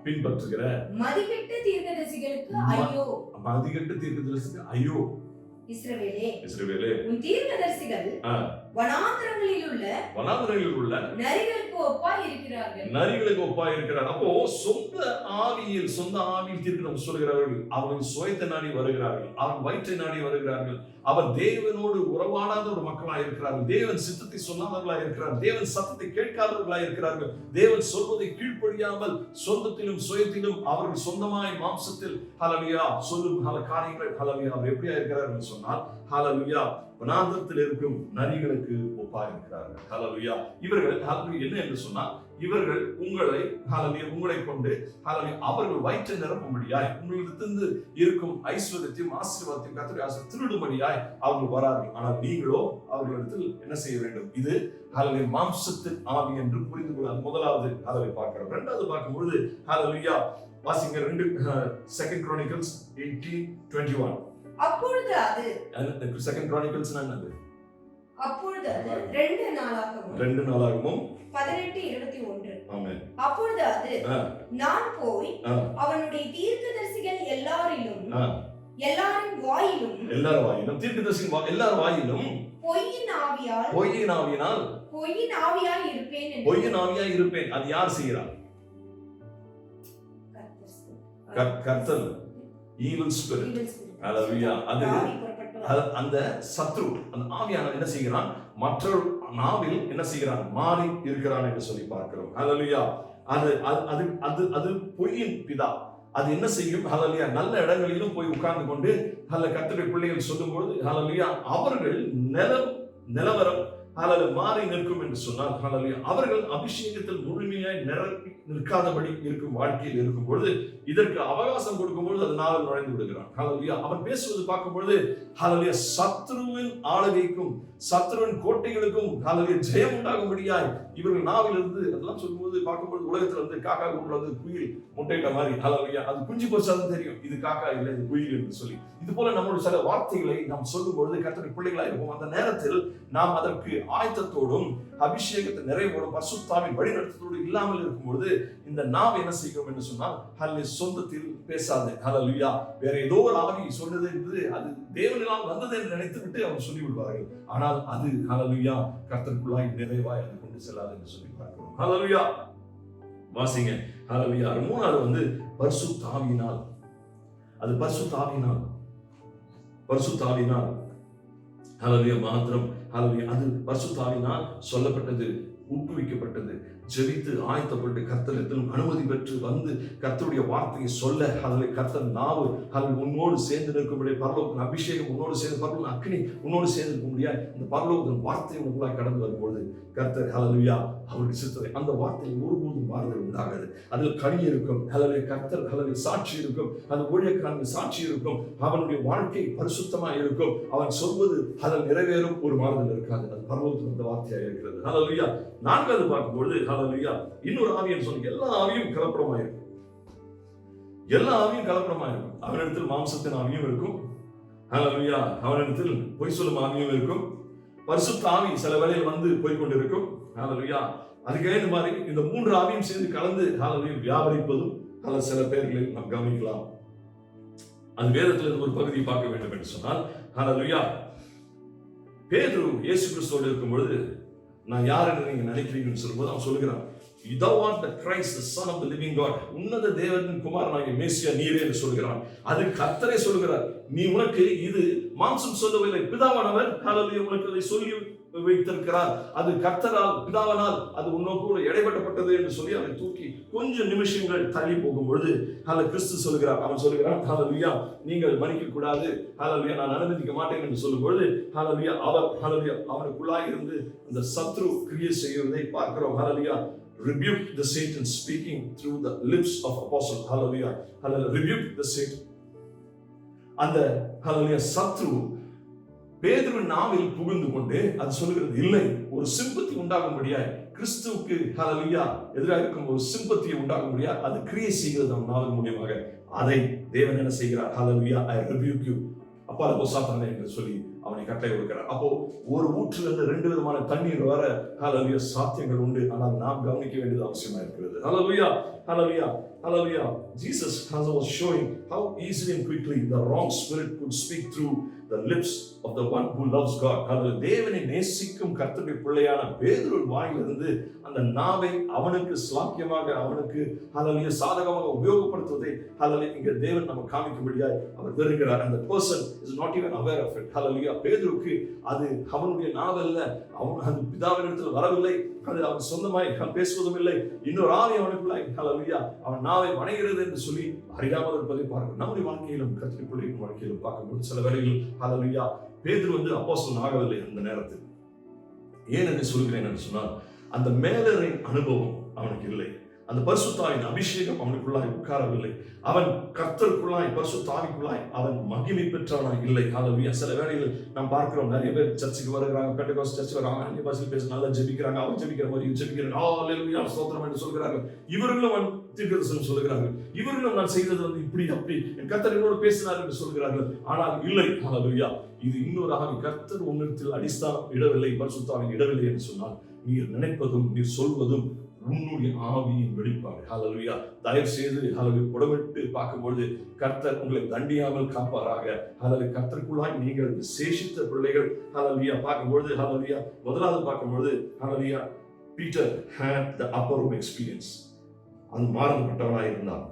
B: பின்பற்றுகிற மதிகெட்ட தீர்க்கதரிசிகளுக்கு ஐயோ. இஸ்ரவேலே, உன் தீர்க்கதரிசிகள் வனாந்தரங்களில் உள்ள நரிகளுக்கு ஒப்பாய் இருக்கிறார்கள். அப்போ சொந்த ஆவியில் தீர்க்கதரிசனம் சொல்கிறார்கள். அவர்கள் சுயத்தை நாடி வருகிறார்கள், அவர்கள் வயிற்றை நாடி வருகிறார்கள். அவர் தேவனோடு உறவாடாத ஒரு மக்களாக இருக்கிறார்கள். தேவன் சித்தத்தை சொல்லாதவர்களாக இருக்கிறார்கள். தேவன் சத்தத்தை கேட்காதவர்களாக இருக்கிறார்கள். தேவன் சொல்வதை கீழ்ப்படியாமல் சொந்தத்திலும் சுயத்திலும் அவர்கள் சொந்தமாய் மாம்சத்தில் ஹல்லேலூயா சொல்லும் காரியங்கள் ஹல்லேலூயா அவர் எப்படியா இருக்கிறார்கள் சொன்னால் ஹல்லேலூயா வனாந்தரத்தில் இருக்கும் நரிகளுக்கு ஒப்பாக இருக்கிறார்கள். ஹல்லேலூயா இவர்கள் ஹல்லேலூயா என்ன என்று சொன்னால் இவர்கள் உங்களை கொண்டு அவர்கள் வயிற்றை நிரப்பும்படியாய் உங்களிடத்திலிருந்து இருக்கும் ஐஸ்வர்யத்தையும் ஆசீர்வாதத்தையும் கர்த்தருடைய ஆசீர்வாதத்தை திருடும்படியாய் அவர்கள் வரார்கள். ஆனால் நீங்களோ அவர்களிடத்தில் என்ன செய்ய வேண்டும்? இது மாம்சத்தின் ஆவி என்று புரிந்து கொள்ள முதலாவது அதை பார்க்கிறோம். இரண்டாவது பார்க்கும்பொழுது ஹல்லேலூயா வாசிங்க 2 Chronicles 18:21. அப்பொழுது அது
C: 2 Chronicles என்னது?
B: அப்பொழுது அது 2 நாளாகமும் 18:21. ஆமென். அப்பொழுது அது நான் போய் அவனுடைய தீர்க்கதரிசிகள் எல்லாரின் வாயிலும் தீர்க்கதரிசிகள் எல்லார் வாயிலும் பொய்யின் ஆவியாய் இருப்பேன். அது யார் செய்கிறார்? கர்த்தர். Evil spirit. ஹல்லேலூயா. அந்த சத்ரு அந்த ஆவியானவர் என்ன செய்கிறான்? மற்றொரு நாவில் என்ன செய்கிறான்? மாறி இருக்கிறான் என்று சொல்லி பார்க்கிறோம். ஹல்லேலூயா. அது பொய்யின் பிதா. அது என்ன செய்யும்? ஹல்லேலூயா நல்ல இடங்களிலும் போய் உட்கார்ந்து கொண்டு கர்த்தருடைய பிள்ளைகள் சொல்லும்போது ஹல்லேலூயா அவர்கள் நிலவரம் மாறி நிற்கும் என்று சொன்னால் ஹல்லேலூயா அவர்கள் அபிஷேகத்தில் முழுமையாய் நிரப்பி நிற்காதபடி இருக்கும் வாழ்க்கையில் இருக்கும் பொழுது இதற்கு அவகாசம் கொடுக்கும் பொழுது அது நாவில் நுழைந்து விடுகிறான். ஹல்லேலூயா அவன் பேசுவது பார்க்கும்பொழுது ஹல்லேலூயா சத்ருவின் ஆளுகைக்கும் சத்ருவின் கோட்டைகளுக்கும் ஹல்லேலூயா ஜெயம் உண்டாகும்படியாய் இவர்கள் நாவிலிருந்து அதெல்லாம் சொல்லும்போது பார்க்கும்போது உலகத்துல இருந்து காக்கா கூட்டுல வந்து குயில் முட்டையிட்ட மாதிரி ஹல்லேலூயா அது குஞ்சு பொறிச்சாதான் தெரியும் இது காக்கா இல்லை இது குயில் என்று சொல்லி. இது போல நம்மளுடைய சில வார்த்தைகளை நாம் சொல்லும் பொழுது கர்த்தருடைய பிள்ளைகளாக இருக்கும். அந்த நேரத்தில் நாம் அதற்கு ஆயத்தத்தோடும் அபிஷேகத்தை நிறைவோடும் பரிசுத்தாவின் வழிநடத்தத்தோடு இல்லாமல் இருக்கும் பொழுது இந்த நாம் என்ன செய்கிறோம் என்று சொன்னால் ஹல்லேலூயா சொந்தத்தில் பேசாது ஹல்லேலூயா வேற ஏதோ ஒரு ஆவி சொன்னது என்று அது தேவனால் வந்தது என்று நினைத்து விட்டு அவர் சொல்லி விடுவார்கள். ஆனால் அது ஹல்லேலூயா கர்த்தருக்குள்ளாய் நிறைவாய் அது கொண்டு செல்லாது என்று சொல்லி பார்க்கிறோம். ஹல்லேலூயா வாசிங்க. ஹல்லேலூயா மூணாவது பரிசுத்தாவியினால். அது பரிசுத்தாவியினால் ஹல்லேலூயா மாத்திரம் ஹல்லேலூயா அது பரிசுத்தாவியினால் சொல்லப்பட்டது, ஊக்குவிக்கப்பட்டது, ஜெபித்து ஆயத்தப்பட்டு கர்த்தரிடத்திலும் அனுமதி பெற்று வந்து கர்த்தருடைய வார்த்தையை சொல்ல கர்த்தர் நாவு உன்னோடு சேர்ந்து நிற்கும்படியா பரலோகத்தின் அபிஷேகம் உன்னோடு சேர்ந்து பரலோக அக்னி உன்னோடு சேர்ந்து இருக்க முடியாது இந்த பரலோகத்தின் வார்த்தை உங்களுக்காக கடந்து வரும்பொழுது கர்த்தர் ஹல்லேலூயா அவருடைய சித்தத்தை அந்த வார்த்தையில் ஒருபோதும் மாறுதல் உண்டாகாது. அதில் கனி இருக்கும். ஹல்லேலூயா கர்த்தர் ஹல்லேலூயா சாட்சி இருக்கும். அது ஊழியக்காரனுக்கு சாட்சி இருக்கும். அவனுடைய வாழ்க்கை பரிசுத்தமாக இருக்கும். அவன் சொல்வது அதில் நிறைவேறும் ஒரு மாறுதல் இருக்காது. அது பரலோகத்தின் அந்த வார்த்தையாக இருக்கிறது. ஹல்லேலூயா நான்காவது பார்க்கும்பொழுது ஹல்லேலூயா இன்னொரு ஆவின்னு சொல்லி எல்லா ஆவியும் கலப்படமாயிருக்கும். அவனிடத்தில் மாம்சத்தின் ஆவியும் இருக்கும். ஹல்லேலூயா அவனிடத்தில் பொய் சொல்லும் ஆவியும் இருக்கும். பரிசுத்த ஆவி சில வேளையில் வந்து போய்கொண்டிருக்கும். ஹல்லேலூயா அதுக்கே இந்த மாதிரி இந்த மூன்று ஆவியும் சேர்ந்து கலந்து ஹல்லேலூயா வியாபரிப்பதும் சில பேர்களில் நாம் கவனிக்கலாம். அது வேதத்தில் ஒரு பகுதியை பார்க்க வேண்டும் என்று சொன்னால் ஹல்லேலூயா
C: பேதுரு இயேசு கிறிஸ்துவோடு இருக்கும் பொழுது நான் யார் என்று நீங்க நினைக்கிறீங்கன்னு சொல்லும்போது அவன் சொல்லுகிறான், thou art the Christ, the Son of the living God. உன்னத தேவனின் குமாரனாகிய மேசியா நீரே என்று சொல்கிறான். அது கர்த்தரே சொல்கிறார். நீ உனக்கு இது மாம்சம் சொல்லவில்லை, பிதாவானவர் ஹல்லேலூயா உனக்கு அதை சொல்லி வைத்திருக்கிறார். அது கர்த்தரால் பிதாவானால் அது உன்னோடு இடைப்பட்டப்பட்டது என்று சொல்லி அவனை தூக்கி கொஞ்சம் நிமிஷங்கள் தள்ளி போகும் பொழுது கிறிஸ்து சொல்கிறார். அவன் சொல்கிறான், ஹல்லேலூயா நீங்கள் மன்னிக்க கூடாது, ஹல்லேலூயா நான் அனுமதிக்க மாட்டேன் என்று சொல்லும் பொழுது ஹல்லேலூயா அவர் ஹல்லேலூயா அவனுக்குள்ளாய் இருந்து அந்த சத்ரு கிரியை செய்வதை பார்க்கிறோம். ஹல்லேலூயா rebuke the Satan speaking through the lips of apostle. Hallelujah. Hallelujah. Rebuke the Satan. அந்த ஹல்லேலூயா சத்ரு பேதுருவின் நாவில் புகுந்து கொண்டு அது சொல்லுகிறது இல்லை, ஒரு சிம்பத்தி உண்டாகும்படியாய் கிறிஸ்துவுக்கு ஹல்லேலூயா எதிராக இருக்கும் ஒரு சிம்பத்தியை உண்டாகும்படியா அது கிரியை செய்கிறது நம் நாவின் மூலமாக. அதை தேவன் என்ன செய்கிறார்? ஹல்லேலூயா I rebuke you. அப்பால போ சாத்தானே என்று சொல்லி அவனை கட்டளை கொடுக்கிறார். அப்போ ஒரு ஊற்றிலிருந்து 2 விதமான தண்ணீர் வர ஹல்லேலூயா சாத்தியங்கள் உண்டு. ஆனால் நாம் கவனிக்க வேண்டியது அவசியமா இருக்கிறது. ஹல்லேலூயா ஹல்லேலூயா ஹல்லேலூயா. Jesus was showing how easily and quickly the wrong spirit could speak through the lips of the one who loves God. ஹல்லேலூயா. தேவனை நேசிக்கும் கர்த்தருடைய பிள்ளையான பேதுருவின் வாயிலிருந்து அந்த நாவை அவனுக்கு ஸ்லாக்கியமாக அவனுக்கு ஹல்லேலூயா சாதகமாக உபயோகப்படுத்துவதை ஹல்லேலூயா இங்க தேவன் நமக்கு காமிக்கும்படியாய் அவர் விரும்புகிறார். அந்த person is not even aware of it. ஹல்லேலூயா. பேதுருக்கு அது அவனுடைய நாவல்ல, அவன் அது பிதாவினிடத்தில் வரவில்லை, அது அவன் சொந்தமாய் பேசுவதும் இல்லை, இன்னொரு ஆவி அவனுக்குள்ளாய் ஹல்லேலூயா அவன் நாவை வணைகிறது என்று சொல்லி அறியாமல் இருப்பதை பார்க்கிறோம். நம்முடைய வாழ்க்கையிலும் கர்த்தருடைய பிள்ளைகளின் வாழ்க்கையிலும் பார்க்கும்போது சில வேளைகளில் ஹல்லேலூயா பேதுரு அப்போஸ்தலன் ஆகவில்லை. அந்த நேரத்தில் ஏன் என்று சொல்கிறேன் என்று சொன்னால் அந்த மேலரின் அனுபவம் அவனுக்கு இல்லை, அந்த பரிசுத்தாவின் அபிஷேகம் அவனுக்குள்ளாய் உட்காரவில்லை, அவன் கர்த்தருக்குள்ளாய் பரிசுத்தாவிக்குள்ளாய் அவன் மகிமை பெற்றவனாய் இல்லை. ஹல்லேலூயா. சில வேளைகளில் நாம் பார்க்கிறோம் நிறைய பேர் சர்ச்சுக்கு வருகிறாங்க, பெண்டெகோஸ்ட் சர்ச் வராங்க, அந்நிய பாஷையில் பேச நல்லா ஜெபிக்கிறாங்க, அவன் ஜெபிக்கிற மாதிரி ஜெபிக்கிறாங்க, ஹல்லேலூயா ஸ்தோத்திரம் என்று சொல்கிறார்கள். இவர்களும் தீர்க்கதரிசனம் சொல்கிறார்கள், இவர்களும் நான் செய்தது இப்படி அப்படி என் கர்த்தர் என்னோடு பேசினார் என்று சொல்கிறார்கள். ஆனால் இல்லை. ஹல்லேலூயா. இது இன்னொரு ஆவி. கர்த்தர் உன்னிடத்தில் அடிஸ்தானம் இடவில்லை, பரிசுத்தாவின் இடவில்லை என்று சொன்னால் நீர் நினைப்பதும் நீர் சொல்வதும் உன்னுடைய ஆவியின் வெளிப்பாடு. ஹல்லேலூயா. தயவு செய்து ஹல்லேலூயா புடமிட்டு பார்க்கும்பொழுது கர்த்தர் உங்களை தண்டியாமல் காப்பாராக. ஹல்லேலூயா. கர்த்தருக்குள்ளாய் நீங்கள் விசேஷித்த பிள்ளைகள். ஹல்லேலூயா. பார்க்கும்பொழுது ஹல்லேலூயா முதலாவது பார்க்கும்பொழுது ஹல்லேலூயா Peter had the upper room experience. அது மாறப்பட்டவனாய் இருந்தான்.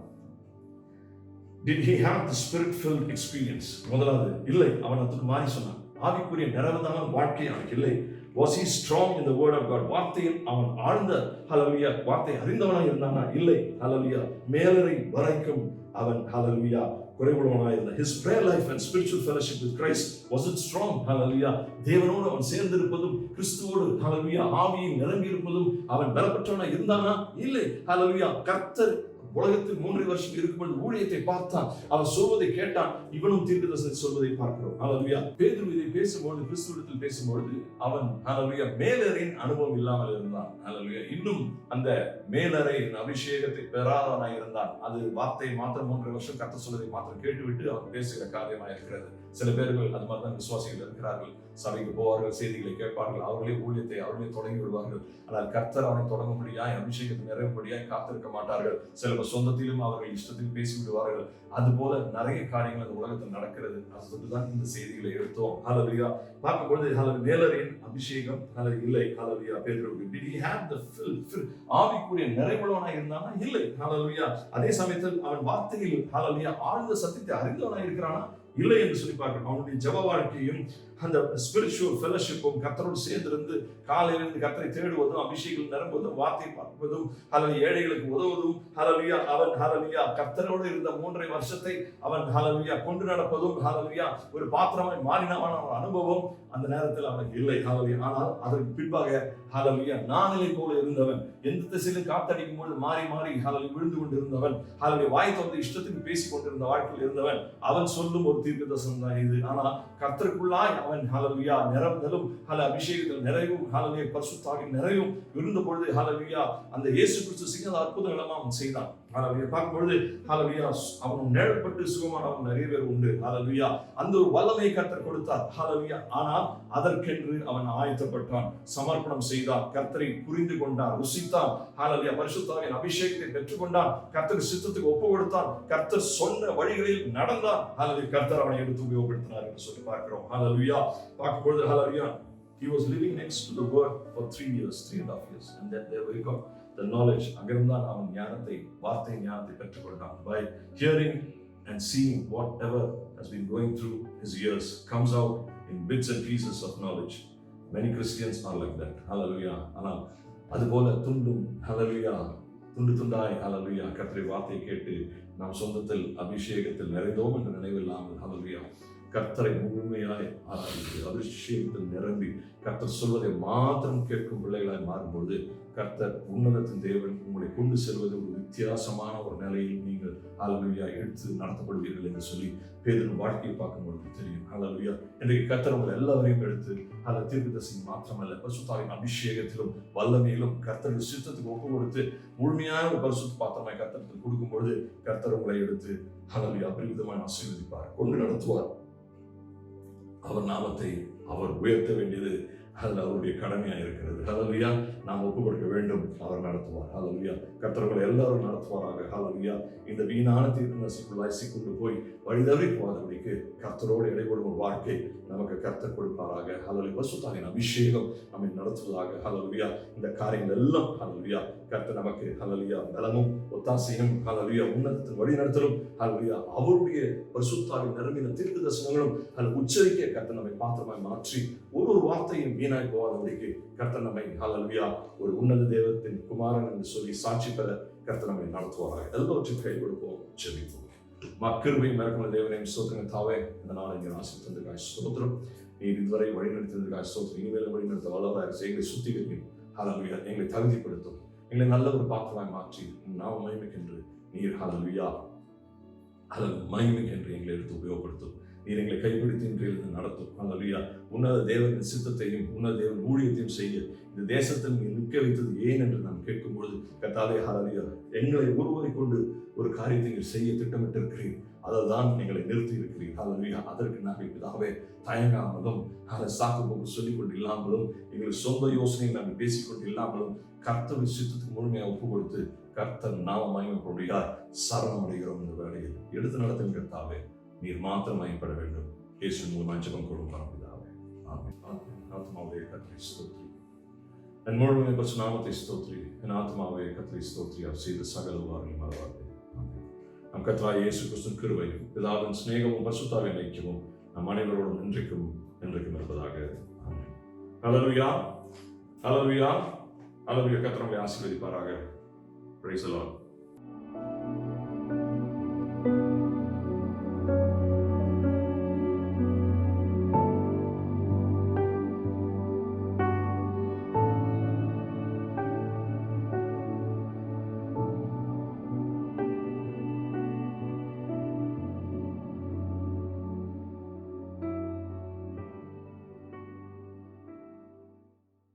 C: Did he have the spirit filled experience? முதலாவது இல்லை, அவன் அதுக்கு மாறி சொன்னான். ஆவிக்குரிய நிறைவான வாழ்க்கை அவனுக்கு இல்லை. Was he strong in the word of God? வார்த்தையில் அவன் ஆழ்ந்த ஹல்லேலூயா வார்த்தை அறிந்தவனாய் இருந்தானா? இல்லை. ஹல்லேலூயா. மேலறை வரைக்கும் அவன் ஹல்லேலூயா குறைவுள்ளவனாய் இருந்தான். His prayer life and spiritual fellowship with Christ, was it strong? ஹல்லேலூயா. தேவனோடு அவன் சேர்ந்திருப்பதும் கிறிஸ்துவோடு ஹல்லேலூயா ஆவியில் நிரம்பி இருப்பதும் அவன் பலப்பட்டவனாய் இருந்தானா? இல்லை. ஹல்லேலூயா. கர்த்தர் உலகத்தில் 3 வருஷம் இருக்கும்போது ஊழியத்தை பார்த்தான், அவன் சொல்வதை கேட்டான், இவனும் தீர்க்கதரிசனம் சொல்வதை பார்க்கிறோம். ஹல்லேலூயா. பேதுரு இதை பேசும்போது கிறிஸ்துவிடத்தில் பேசும்போது அவன் ஹல்லேலூயா மேலறையின் அனுபவம் இல்லாமல் இருந்தான். ஹல்லேலூயா. இன்னும் அந்த மேலறையின் அபிஷேகத்தை பெறாதவனாய் இருந்தான். அது வார்த்தை மாத்திரம் 3 வருஷம் கர்த்தர் சொல்வதை மாத்திரம் கேட்டுவிட்டு அவன் பேசுகிற காரியமாக இருக்கிறது. சில பேர்கள் அது மாதிரி தான் விசுவாசிகள் இருக்கிறார்கள். சபைக்கு போவார்கள், செய்திகளை கேட்பார்கள், அவர்களே ஊழியத்தை அவர்களே தொடங்கி விடுவார்கள். ஆனால் கர்த்தர் அவனை தொடங்கும்படியாய் அபிஷேகத்தை நிறைவுபடியாய் காத்திருக்க மாட்டார்கள். சில சொந்தத்திலும் அவர்கள் இஷ்டத்தில் பேசி விடுவார்கள். அதுபோல நிறைய காரியங்கள் அந்த உலகத்தில் நடக்கிறது. அதுதான் இந்த செய்திகளை எடுத்தோம். ஹல்லேலூயா. பார்க்கும்போது ஹல்லேலூயா மேலரின் அபிஷேகம் இல்லை. ஹல்லேலூயா. பேதுருவுக்கு did he have the ஆவிக்குரிய நிறைவுள்ளவனாய் இருந்தானா? இல்லை. ஹல்லேலூயா. அதே சமயத்தில் அவன் வார்த்தையில் ஹல்லேலூயா ஆழ்ந்த சத்தியத்தை அறிந்தவனாய் இருக்கிறானா? இல்லை என்று சொல்லி பார்க்கிறோம். அவனுடைய ஜெப வாழ்க்கையும் அந்த ஸ்பிரிச்சுவல் ஃபெலோஷிப்பும் கர்த்தரோடு சேர்ந்திருந்து காலையிலிருந்து கர்த்தரை தேடுவதும் அபிஷேகம் நிரம்புவதும் வார்த்தை பார்ப்பதும் ஹல்லேலூயா ஏழைகளுக்கு உதவுவதும் ஹல்லேலூயா அவன் ஹல்லேலூயா கர்த்தரோடு இருந்த 3.5 வருஷத்தை அவன் ஹல்லேலூயா கொண்டு நடப்பதும் ஹல்லேலூயா ஒரு பாத்திரமாய் மாறினவன் அனுபவம் அந்த நேரத்தில் அவனுக்கு இல்லை. ஹல்லேலூயா. ஆனால் அதற்கு பின்பாக ஹல்லேலூயா நானிலை போல இருந்தவன், எந்த திசையிலும் காத்தடிக்கும் போது மாறி மாறி ஹல்லேலூயா விழுந்து கொண்டிருந்தவன், ஹல்லேலூயா வாய் திறந்து இஷ்டத்துக்கு பேசிக் கொண்டிருந்த வாழ்க்கையில் இருந்தவன். அவன் சொல்லும் ஒரு தீர்க்கதரிசனம் தான் இது. ஆனால் கர்த்தருக்குள்ளாய் அவன் ஹல்லேலூயா நிரம்பலும் அபிஷேகத்தில் நிறைவும் ஹல்லேலூயா பரிசுத்தாவின் நிறைவும் இருந்த பொழுது ஹல்லேலூயா அந்த இயேசு கிறிஸ்து செய்த அற்புதங்கள் எல்லாம் அவன் செய்தான். ஹல்லேலூயா. பார்க்கும்பொழுது ஹல்லேலூயா அவன் நிழல்பட்டு சுகமானவன் நிறைய பேர் உண்டு. ஹல்லேலூயா. அந்த ஒரு வல்லமையை கர்த்தர் கொடுத்தார். ஹல்லேலூயா. ஆனால் அதற்கென்று அவன் ஆயத்தப்பட்டான், சமர்ப்பணம் செய்தான், கர்த்தரை புரிந்து கொண்டான், ருசித்தான். ஹல்லேலூயா. பரிசுத்தாவின் அபிஷேகத்தை பெற்றுக்கொண்டான், கர்த்தர் சித்தத்துக்கு ஒப்பு கொடுத்தான், கர்த்தர் சொன்ன வழிகளில் நடந்தான். ஹல்லேலூயா. கர்த்தர் அவனை எடுத்து உபயோகப்படுத்தினார் என்று சொல்லி பார்க்கிறோம். ஹல்லேலூயா. பார்க்கும்பொழுது ஹல்லேலூயா He was living next to the word for 3 years, 3.5 years, and then there we got the knowledge. அங்கிருந்தான் அவன் ஞானத்தை, வார்த்தை ஞானத்தை பெற்றுக்கொண்டான். By hearing and seeing whatever has been going through his ears comes out in bits and pieces of knowledge. Many Christians are like that. Hallelujah. ஆனால் அதுபோல துண்டும் ஹalleluya துண்டு துண்டாய் ஹalleluya கர்த்தருடைய வார்த்தையை கேட்டு நாம் சொந்தத்தில் அபிஷேகத்தில் நிறைந்தோம் என்ற நினைவில்லாமல் ஹalleluya கர்த்தரை முழுமையாய் ஆராதித்து அபிஷேகத்தில் நிரம்பி கர்த்தர் சொல்வதை மாத்திரம் கேட்கும் பிள்ளைகளாய் மாறும்போது கர்த்தர் உன்னதத்தின் தேவன் உங்களை கொண்டு செல்வது ஒரு வித்தியாசமான ஒரு நிலையில் நீங்கள் ஹalleluya எடுத்து நடத்தப்படுவீர்கள் என்று சொல்லி பேதுரு வாழ்க்கையை பார்க்கும்போது தெரியும். ஹalleluya இன்றைக்கு கர்த்தர் உங்களை எல்லாரையும் எடுத்து அந்த தீர்க்கதரிசி மாத்திரமல்ல பரிசுத்தாவின் அபிஷேகத்திலும் வல்லமையிலும் கர்த்தருடைய சித்தத்துக்கு ஒப்பு கொடுத்து முழுமையான ஒரு பரிசுத்த பாத்திரமாய் கர்த்தருக்கு கொடுக்கும்பொழுது கர்த்தர் உங்களை எடுத்து ஹalleluya அபரிவிதமாய் ஆசீர்வதிப்பார், கொண்டு நடத்துவார். அவர் நாமத்தை அவர் உயர்த்த வேண்டியது அதில் அவருடைய கடமையாக இருக்கிறது. ஹalleluya நாம் ஒப்பு கொடுக்க வேண்டும், அவர் நடத்துவார். ஹalleluya கர்த்தர்களை எல்லாரும் நடத்துவாராக. ஹalleluya இந்த வீணான தீர்க்கதரிசிக்குள்ளாய் சிக்கொண்டு போய் வழிதவறி போகாதபடிக்கு கர்த்தரோடு இடைபடும் ஒரு வாழ்க்கை நமக்கு கர்த்தர் கொடுப்பாராக. ஹalleluya பரிசுத்தாவின் அபிஷேகம் நம்மை நடத்துவதாக. ஹalleluya இந்த காரியங்கள் எல்லாம் ஹalleluya கர்த்தர் நமக்கு ஹalleluya பலமும் ஒத்தாசையும் ஹalleluya உன்னதத்தின் வழி நடத்தலும் ஹalleluya அவருடைய பரிசுத்தாவின் நிரம்பின தீர்க்கதரிசனங்களும் அதில் உச்சரிக்க கர்த்தர் நம்மை பாத்திரமாய் மாற்றி ஒரு வார்த்தையும் வீணாய் போகாதபடிக்கு கர்த்தர் நம்மை ஹalleluya ஒரு உன்னத தேவத்தின் குமாரன் என்று சொல்லி சாட்சி பெற கர்த்தர் நம்மை நடத்துவாராக. எல்லாவற்றையும் கை கொடுப்போம், ஜெபிப்போம். கிருபையும் இரக்கமுள்ள தேவனே ஸ்தோத்திரம் தாவே, இந்த நாளை இங்கே ஆசீர்வதித்ததற்காக ஸ்தோத்திரம். நீர் இதுவரை வழி நடத்தியதற்காக ஸ்தோத்திரம். இனிமேலும் வழி நடத்த வல்லவராக எங்களை சுத்திகரிக்கும். ஹalleluya எங்களை தகுதிப்படுத்தும், எங்களை நல்ல ஒரு பாத்திரமாய் மாற்றி நாம் மகிமைக்கென்று நீர் ஹalleluya மகிமைக்கென்று எங்களை எடுத்து உபயோகப்படுத்தும். நீர் எங்களை கைப்பிடித்து இன்றையிலிருந்து நடத்தும். ஹalleluya உன்னத தேவனின் சித்தத்தையும் உன்னத தேவன் ஊழியத்தையும் செய்ய இந்த தேசத்தில் நீ நிற்க வைத்தது ஏன் என்று நாம் கேட்கும் பொழுது கர்த்தாவே ஹalleluya எங்களை ஒருவரை கொண்டு ஒரு காரியத்தை நீங்கள் செய்ய திட்டமிட்டு இருக்கிறீர், அதை தான் எங்களை நிறுத்தி இருக்கிறீர். ஹalleluya அதற்கு நாங்கள் பிதாவே தயங்காமலும் சாக்கு போக்கு சொல்லிக் கொண்டு இல்லாமலும் எங்கள் சொந்த யோசனையை நாங்கள் பேசிக்கொண்டு இல்லாமலும் கர்த்தருடைய சித்தத்துக்கு முழுமையாக ஒப்பு கொடுத்து கர்த்தர் நாம மகிமைப்படுகிறார் சரணம் அடைகிறோம். இந்த வேலையில் எடுத்து நடத்தும் கர்த்தாவே நீர் மாத்திரம் மகிமைப்பட வேண்டும். இயேசுவின் மூலமாய் ஜெபம் கொடுக்கிறோம் பரமபிதாவே. ஆமென். ஆத்மாவே கர்த்தரை ஸ்தோத்திரி, என் முழுமையை பரிசுத்த நாமத்தை ஸ்தோத்திரி. என் ஆத்மாவே கர்த்தரை ஸ்தோத்திரி, அவர் செய்த சகல உபகாரங்களையும் மறவாதே. ஆமென். நம் கர்த்தராகிய இயேசு கிறிஸ்துவின் கிருபையும் பிதாவின் சிநேகமும் பரிசுத்தாவின் ஐக்கியமும் நம் அனைவரோடும் என்றைக்கும் இருப்பதாக. ஆமென். ஹல்லேலூயா ஹல்லேலூயா ஹல்லேலூயா. கர்த்தர் உங்களை ஆசீர்வதிப்பாராக. Praise the Lord.